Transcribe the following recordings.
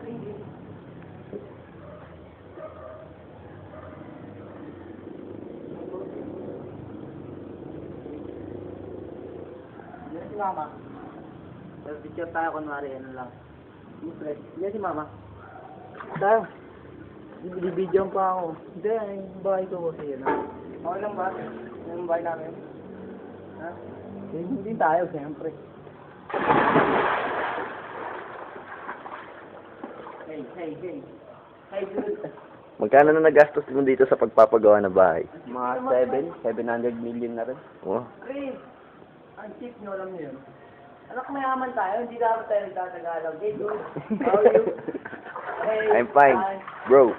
Yan si Mama. Pero picture tayo kunwari, ano lang. Yan si Mama. Tayo. Bibidyoan pa ako. Hindi, yung bahay ko kasi yun. Okay lang ba? Yung bahay namin. Ha? Hindi tayo, siyempre. Hey, hey, hey. Hey, dude. Magkano na nagastos mo dito sa pagpapagawa ng bahay? Mga 700 million na rin. Oh, Chris, ang cheap nyo, alam nyo yun. Anak, mayaman tayo, hindi dapat tayo nagtatagalaw. Hey, dude. How are you? Hey, I'm fine, bro.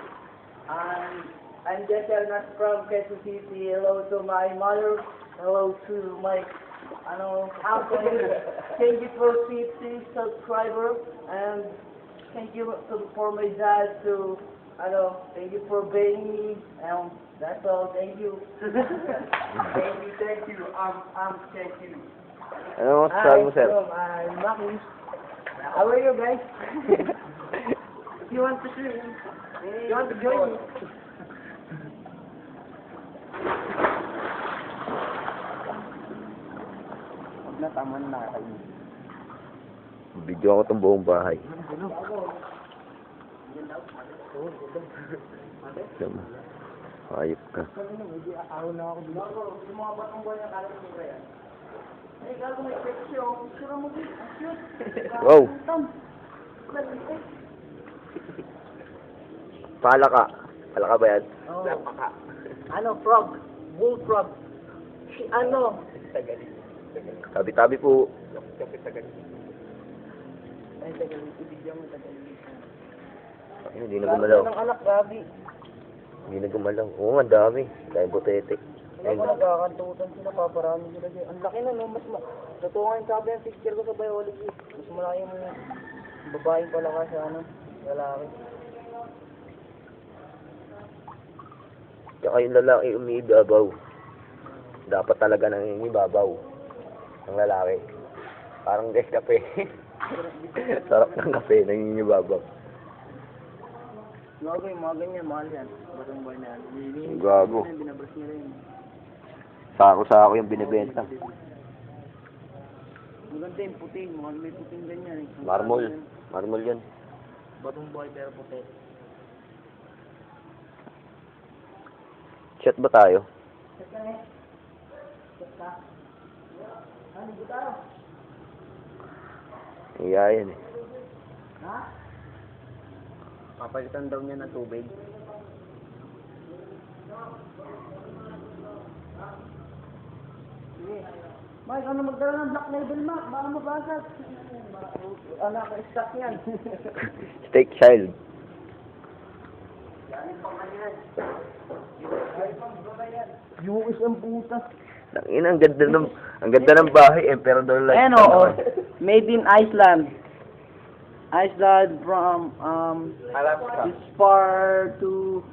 I'm Jeselnas from Quezon City. Hello to my mother. Hello to my uncle. Thank you for 50 subscribers. And thank you for my dad to, thank you for paying me. That's all. Thank you. Thank you. Thank you. Ano masasabi mo, sir? I'm Maki. How are you guys? You want to see? You want to join me? Huwag na, tama na kayo. Video ako itong buong bahay. Ayop ka. Araw na ako dito. Yung mga batong buhay ng kalat mo kaya. Ay, gago may picture. Picture mo din. Ang cute. Wow. Tom. Palaka. Palaka ba yan? Oh. Frog. Bullfrog. Tabi-tabi po. Ay, tagalog. Ibigyan mo tagalog. Ay, hindi na gumalaw. Ng anak, Gabi. Hindi na gumalaw. Oo, ang dami. Dahil butetik. Ako nagkakantutan sila, paparami sila dyan. Ang laki na, no? Totoo nga yung sabi ng picture ko sa biology. Mas malaki yung babaeng palaka sa lalaki. Tsaka yung lalaki umiibabaw. Dapat talaga nangingibabaw. Ang lalaki. Parang kape. Sarap ng kape, nangingibabaw. Gago yung mga ganyan, mahal yan. Batang boy na yan. Gago. Binabras nila yun. Sako-sako yung binibenta. Maganda yung puting, mga may puting ganyan. Marmol. Marmol yan. Batang boy pero puti. Chat ba tayo? Chat ka na eh. Chat ka. Ano, hindi tayo? Iya yan eh. Ha? Papalitan daw niya ng tubig. Sige. Mike, ano magdala ng black label, Mac? Baka mabasag. Anak, stock yan. Steak child. Yung isang puta. Ang ganda ng bahay eh, pero daw like. Ayan oo. Made in Iceland. Iceland from Alaska. this far to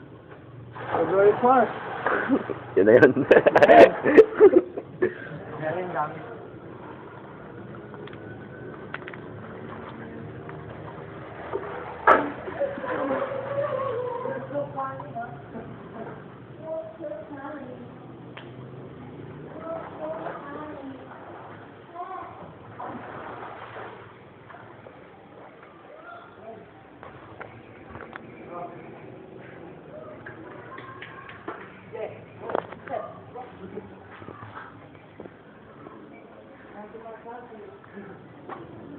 very far. Yun na yun.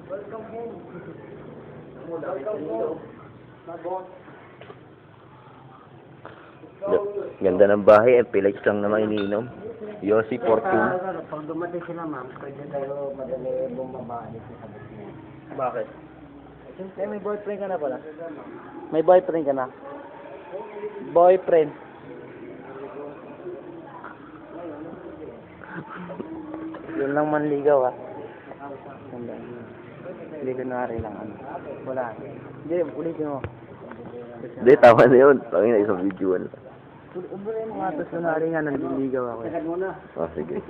Welcome home. Welcome home. Mabot. Ganda ng bahay eh, pilates lang naman iniinom. Yossi Fortune. Pag dumating sila, ma'am, pwede tayo madali bumaba dito sa business. Bakit? Siyempre, may boyfriend ka na pala. May boyfriend ka na. Boyfriend. Yun lang manligaw, Hindi ko na rin lang Wala. Hindi, ulitin mo. Hindi, tama na yun. Pangin na isang video. Ulitin mo nga, tapos kunwari nga nanliligaw ako. Oh, sige.